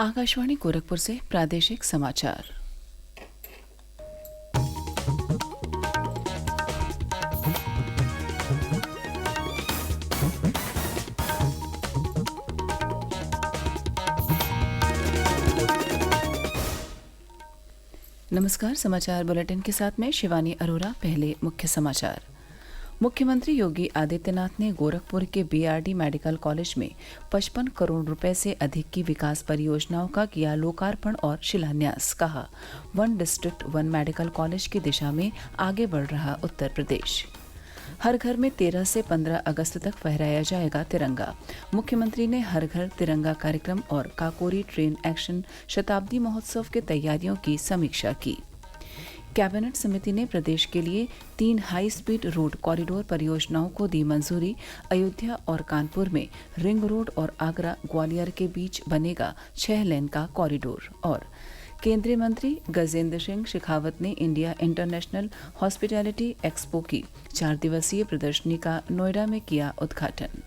आकाशवाणी गोरखपुर से प्रादेशिक समाचार। नमस्कार, समाचार बुलेटिन के साथ मैं शिवानी अरोरा। पहले मुख्य समाचार। मुख्यमंत्री योगी आदित्यनाथ ने गोरखपुर के बीआरडी मेडिकल कॉलेज में 55 करोड़ रुपए से अधिक की विकास परियोजनाओं का किया लोकार्पण और शिलान्यास। कहा, one district one medical college की दिशा में आगे बढ़ रहा उत्तर प्रदेश। हर घर में 13 से 15 अगस्त तक फहराया जाएगा तिरंगा। मुख्यमंत्री ने हर घर तिरंगा कार्यक्रम और काकोरी ट्रेन एक्शन शताब्दी महोत्सव की तैयारियों की समीक्षा की। कैबिनेट समिति ने प्रदेश के लिए 3 हाई स्पीड रोड कॉरिडोर परियोजनाओं को दी मंजूरी। अयोध्या और कानपुर में रिंग रोड और आगरा ग्वालियर के बीच बनेगा 6 लेन का कॉरिडोर। और केंद्रीय मंत्री गजेंद्र सिंह शेखावत ने इंडिया इंटरनेशनल हॉस्पिटैलिटी एक्सपो की 4 दिवसीय प्रदर्शनी का नोएडा में किया उद्घाटन।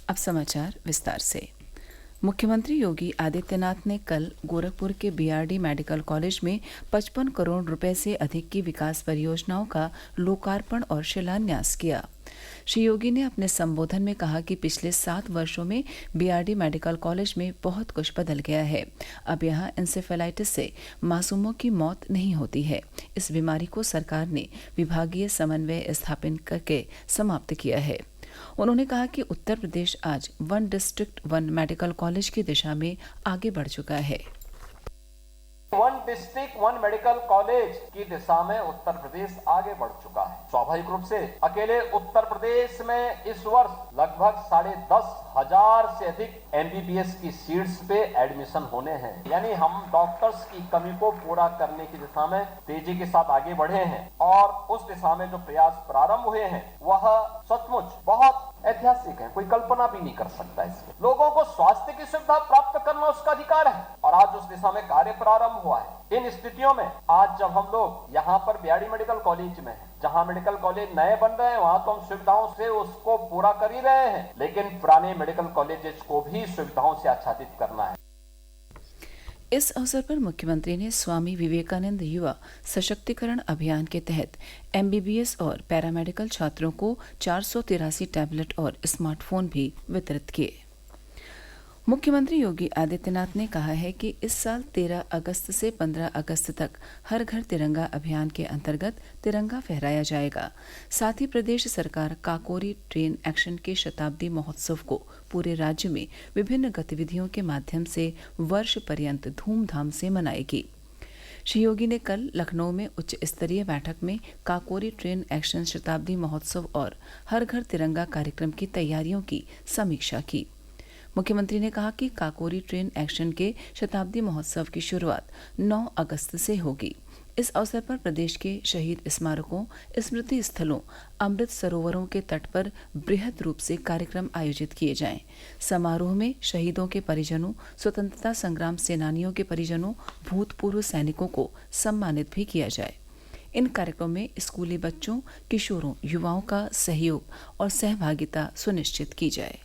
अब समाचार विस्तार से। मुख्यमंत्री योगी आदित्यनाथ ने कल गोरखपुर के बीआरडी मेडिकल कॉलेज में 55 करोड़ रुपए से अधिक की विकास परियोजनाओं का लोकार्पण और शिलान्यास किया। श्री योगी ने अपने संबोधन में कहा कि पिछले 7 वर्षों में बीआरडी मेडिकल कॉलेज में बहुत कुछ बदल गया है। अब यहाँ इंसेफेलाइटिस से मासूमों की मौत नहीं होती है। इस बीमारी को सरकार ने विभागीय समन्वय स्थापित करके समाप्त किया है। उन्होंने कहा कि उत्तर प्रदेश आज one district one medical college की दिशा में आगे बढ़ चुका है। One district one medical college की दिशा में उत्तर प्रदेश आगे बढ़ चुका है। स्वाभाविक रूप से अकेले उत्तर प्रदेश में इस वर्ष लगभग 10,500 से अधिक एमबीबीएस की सीट्स पे एडमिशन होने हैं। यानी हम डॉक्टर्स की कमी को पूरा करने की दिशा में तेजी के साथ आगे बढ़े हैं और उस दिशा में जो प्रयास प्रारंभ हुए हैं वह सचमुच बहुत ऐतिहासिक है। कोई कल्पना भी नहीं कर सकता इसमें। लोगों को स्वास्थ्य की सुविधा प्राप्त करना उसका अधिकार है और आज उस दिशा में कार्य प्रारंभ हुआ है। इन स्थितियों में आज जब हम लोग यहाँ पर बीआरडी मेडिकल कॉलेज में हैं, जहाँ मेडिकल कॉलेज नए बन रहे हैं, वहाँ तो हम सुविधाओं से उसको पूरा कर ही रहे हैं, लेकिन पुराने मेडिकल कॉलेजेस को भी सुविधाओं से आच्छादित करना है। इस अवसर पर मुख्यमंत्री ने स्वामी विवेकानंद युवा सशक्तिकरण अभियान के तहत एमबीबीएस और पैरामेडिकल छात्रों को 483 टैबलेट और स्मार्टफोन भी वितरित किए। मुख्यमंत्री योगी आदित्यनाथ ने कहा है कि इस साल 13 अगस्त से 15 अगस्त तक हर घर तिरंगा अभियान के अंतर्गत तिरंगा फहराया जाएगा। साथ ही प्रदेश सरकार काकोरी ट्रेन एक्शन के शताब्दी महोत्सव को पूरे राज्य में विभिन्न गतिविधियों के माध्यम से वर्ष पर्यंत धूमधाम से मनाएगी। श्री योगी ने कल लखनऊ में उच्च स्तरीय बैठक में काकोरी ट्रेन एक्शन शताब्दी महोत्सव और हर घर तिरंगा कार्यक्रम की तैयारियों की समीक्षा की। मुख्यमंत्री ने कहा कि काकोरी ट्रेन एक्शन के शताब्दी महोत्सव की शुरुआत 9 अगस्त से होगी। इस अवसर पर प्रदेश के शहीद स्मारकों, स्मृति स्थलों, अमृत सरोवरों के तट पर बृहद रूप से कार्यक्रम आयोजित किए जाएं। समारोह में शहीदों के परिजनों, स्वतंत्रता संग्राम सेनानियों के परिजनों, भूतपूर्व सैनिकों को सम्मानित भी किया जाए। इन कार्यक्रमों में स्कूली बच्चों, किशोरों, युवाओं का सहयोग और सहभागिता सुनिश्चित की जाए।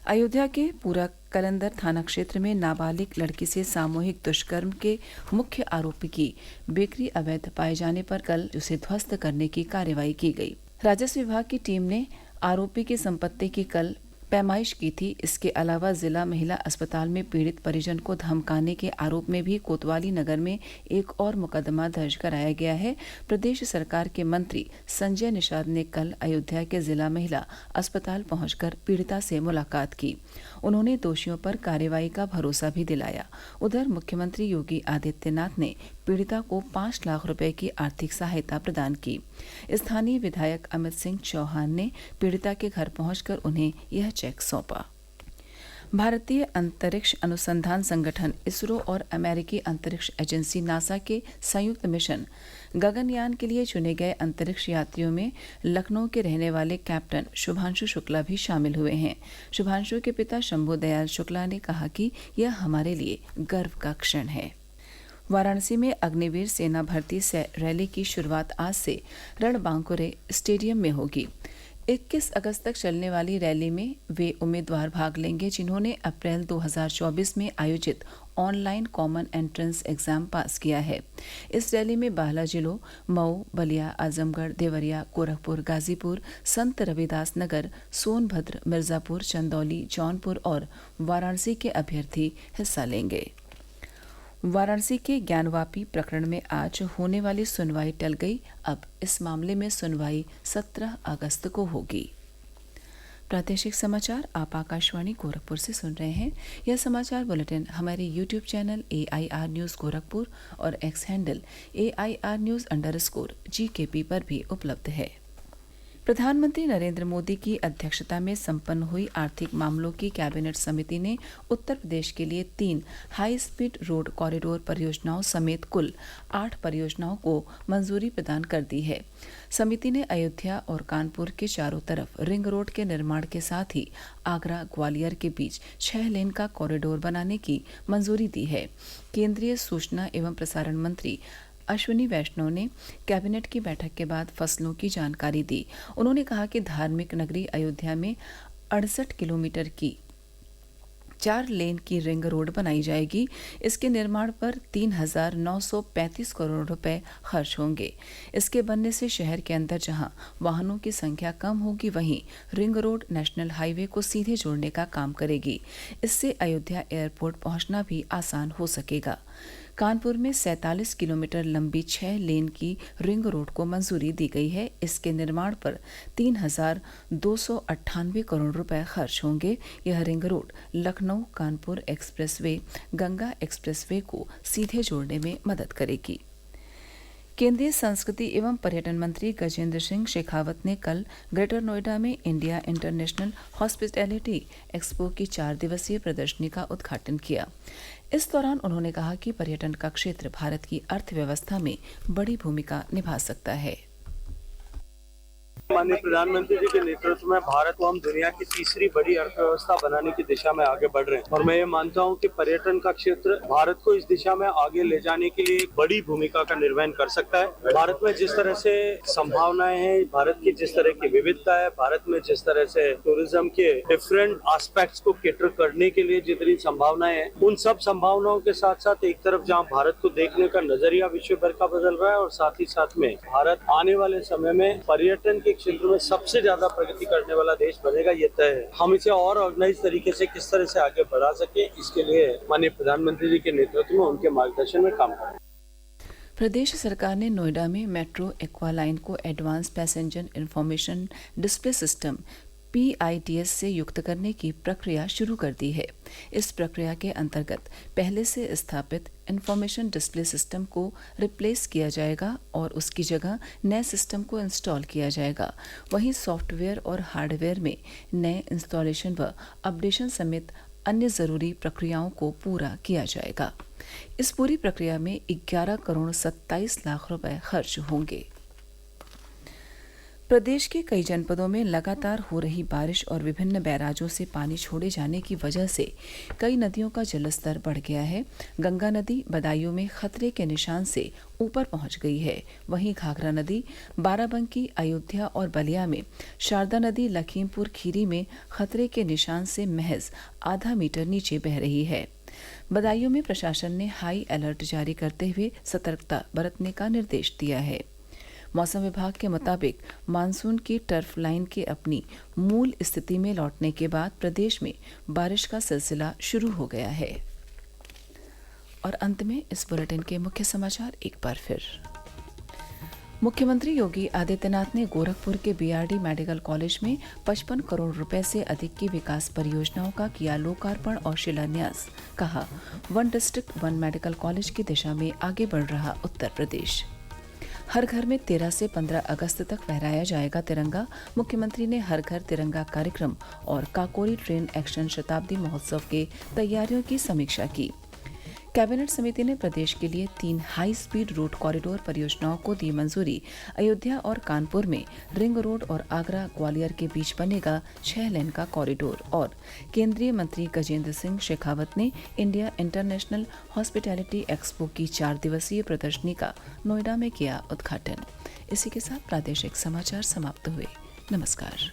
अयोध्या के पूरा कलंदर थाना क्षेत्र में नाबालिग लड़की से सामूहिक दुष्कर्म के मुख्य आरोपी की बेकरी अवैध पाए जाने पर कल उसे ध्वस्त करने की कार्रवाई की गई। राजस्व विभाग की टीम ने आरोपी की संपत्ति की कल पैमाइश की थी। इसके अलावा जिला महिला अस्पताल में पीड़ित परिजन को धमकाने के आरोप में भी कोतवाली नगर में एक और मुकदमा दर्ज कराया गया है। प्रदेश सरकार के मंत्री संजय निषाद ने कल अयोध्या के जिला महिला अस्पताल पहुंचकर पीड़िता से मुलाकात की। उन्होंने दोषियों पर कार्रवाई का भरोसा भी दिलाया। उधर मुख्यमंत्री योगी आदित्यनाथ ने पीड़िता को 5 लाख रुपए की आर्थिक सहायता प्रदान की। स्थानीय विधायक अमित सिंह चौहान ने पीड़िता के घर पहुंचकर उन्हें यह चेक सौंपा। भारतीय अंतरिक्ष अनुसंधान संगठन इसरो और अमेरिकी अंतरिक्ष एजेंसी नासा के संयुक्त मिशन गगनयान के लिए चुने गए अंतरिक्ष यात्रियों में लखनऊ के रहने वाले कैप्टन शुभांशु शुक्ला भी शामिल हुए हैं। शुभांशु के पिता शंभू दयाल शुक्ला ने कहा कि यह हमारे लिए गर्व का क्षण है। वाराणसी में अग्निवीर सेना भर्ती रैली की शुरुआत आज से रणबांकुरे स्टेडियम में होगी। 21 अगस्त तक चलने वाली रैली में वे उम्मीदवार भाग लेंगे जिन्होंने अप्रैल 2024 में आयोजित ऑनलाइन कॉमन एंट्रेंस एग्जाम पास किया है। इस रैली में 12 जिलों मऊ, बलिया, आजमगढ़, देवरिया, गोरखपुर, गाजीपुर, संत रविदास नगर, सोनभद्र, मिर्जापुर, चंदौली, जौनपुर और वाराणसी के अभ्यर्थी हिस्सा लेंगे। वाराणसी के ज्ञानवापी प्रकरण में आज होने वाली सुनवाई टल गई। अब इस मामले में सुनवाई 17 अगस्त को होगी। प्रादेशिक समाचार आप आकाशवाणी गोरखपुर से सुन रहे हैं। यह समाचार बुलेटिन हमारे YouTube channel AIR news Gorakhpur और एक्स हैंडल AIR न्यूज़_GKP पर भी उपलब्ध है। प्रधानमंत्री नरेंद्र मोदी की अध्यक्षता में संपन्न हुई आर्थिक मामलों की कैबिनेट समिति ने उत्तर प्रदेश के लिए 3 हाई स्पीड रोड कॉरिडोर परियोजनाओं समेत कुल 8 परियोजनाओं को मंजूरी प्रदान कर दी है। समिति ने अयोध्या और कानपुर के चारों तरफ रिंग रोड के निर्माण के साथ ही आगरा ग्वालियर के बीच 6 लेन का कॉरिडोर बनाने की मंजूरी दी है। केंद्रीय सूचना एवं प्रसारण मंत्री अश्विनी वैष्णव ने कैबिनेट की बैठक के बाद फसलों की जानकारी दी। उन्होंने कहा कि धार्मिक नगरी अयोध्या में 68 किलोमीटर की 4 लेन की रिंग रोड बनाई जाएगी। इसके निर्माण पर 3,935 करोड़ रुपए खर्च होंगे। इसके बनने से शहर के अंदर जहां वाहनों की संख्या कम होगी, वहीं रिंग रोड नेशनल हाईवे को सीधे जोड़ने का काम करेगी। इससे अयोध्या एयरपोर्ट पहुंचना भी आसान हो सकेगा। कानपुर में 47 किलोमीटर लंबी 6 लेन की रिंग रोड को मंजूरी दी गई है। इसके निर्माण पर 3,298 करोड़ रुपए खर्च होंगे। यह ring road Lucknow Kanpur expressway, Ganga expressway को सीधे जोड़ने में मदद करेगी। केंद्रीय संस्कृति एवं पर्यटन मंत्री गजेंद्र सिंह शेखावत ने कल ग्रेटर नोएडा में इंडिया इंटरनेशनल हॉस्पिटैलिटी एक्सपो की 4 दिवसीय प्रदर्शनी का उद्घाटन किया। इस दौरान उन्होंने कहा कि पर्यटन का क्षेत्र भारत की अर्थव्यवस्था में बड़ी भूमिका निभा सकता है। माननीय प्रधानमंत्री जी के नेतृत्व में भारत को हम दुनिया की तीसरी बड़ी अर्थव्यवस्था बनाने की दिशा में आगे बढ़ रहे हैं और मैं ये मानता हूँ कि पर्यटन का क्षेत्र भारत को इस दिशा में आगे ले जाने के लिए एक बड़ी भूमिका का निर्वहन कर सकता है। भारत में जिस तरह से संभावनाएं हैं, भारत की जिस तरह की विविधता है, भारत में जिस तरह से टूरिज्म के डिफरेंट एस्पेक्ट्स को कैटर करने के लिए जितनी संभावनाएं हैं, उन सब संभावनाओं के साथ साथ एक तरफ जहाँ भारत को देखने का नजरिया विश्व भर का बदल रहा है और साथ ही साथ में भारत आने वाले समय में पर्यटन के क्षेत्र में सबसे ज्यादा प्रगति करने वाला देश बनेगा, ये तय है। हम इसे और ऑर्गेनाइज तरीके से किस तरह से आगे बढ़ा सके, इसके लिए माननीय प्रधानमंत्री जी के नेतृत्व में उनके मार्गदर्शन में काम करें। प्रदेश सरकार ने नोएडा में मेट्रो एक्वा लाइन को advance passenger information display system PIDS से युक्त करने की प्रक्रिया शुरू कर दी है। इस प्रक्रिया के अंतर्गत पहले से स्थापित इंफॉर्मेशन डिस्प्ले सिस्टम को रिप्लेस किया जाएगा और उसकी जगह नए सिस्टम को इंस्टॉल किया जाएगा। वहीं सॉफ्टवेयर और हार्डवेयर में नए इंस्टॉलेशन व अपडेशन समेत अन्य जरूरी प्रक्रियाओं को पूरा किया जाएगा। इस पूरी प्रक्रिया में 11 करोड़ 27 लाख रुपए खर्च होंगे। प्रदेश के कई जनपदों में लगातार हो रही बारिश और विभिन्न बैराजों से पानी छोड़े जाने की वजह से कई नदियों का जलस्तर बढ़ गया है। गंगा नदी बदायूं में खतरे के निशान से ऊपर पहुंच गई है। वहीं घाघरा नदी बाराबंकी, अयोध्या और बलिया में, शारदा नदी लखीमपुर खीरी में खतरे के निशान से महज आधा मीटर नीचे बह रही है। बदायूं में प्रशासन ने हाई अलर्ट जारी करते हुए सतर्कता बरतने का निर्देश दिया है। मौसम विभाग के मुताबिक मानसून की टर्फ लाइन के अपनी मूल स्थिति में लौटने के बाद प्रदेश में बारिश का सिलसिला शुरू हो गया है। और अंत में इस बुलेटिन के मुख्य समाचार एक बार फिर। मुख्यमंत्री योगी आदित्यनाथ ने गोरखपुर के BRD मेडिकल कॉलेज में 55 करोड़ रुपए से अधिक की विकास परियोजनाओं का किया लोकार्पण और शिलान्यास। कहा, 1 डिस्ट्रिक्ट 1 मेडिकल कॉलेज की दिशा में आगे बढ़ रहा उत्तर प्रदेश। हर घर में 13 से 15 अगस्त तक फहराया जाएगा तिरंगा। मुख्यमंत्री ने हर घर तिरंगा कार्यक्रम और काकोरी ट्रेन एक्शन शताब्दी महोत्सव के तैयारियों की समीक्षा की। कैबिनेट समिति ने प्रदेश के लिए 3 हाई स्पीड रोड कॉरिडोर परियोजनाओं को दी मंजूरी। अयोध्या और कानपुर में रिंग रोड और आगरा ग्वालियर के बीच बनेगा 6 लेन का कॉरिडोर। और केंद्रीय मंत्री गजेंद्र सिंह शेखावत ने इंडिया इंटरनेशनल हॉस्पिटैलिटी एक्सपो की 4 दिवसीय प्रदर्शनी का नोएडा में किया उद्घाटन। इसी के साथ प्रादेशिक समाचार समाप्त हुए। नमस्कार।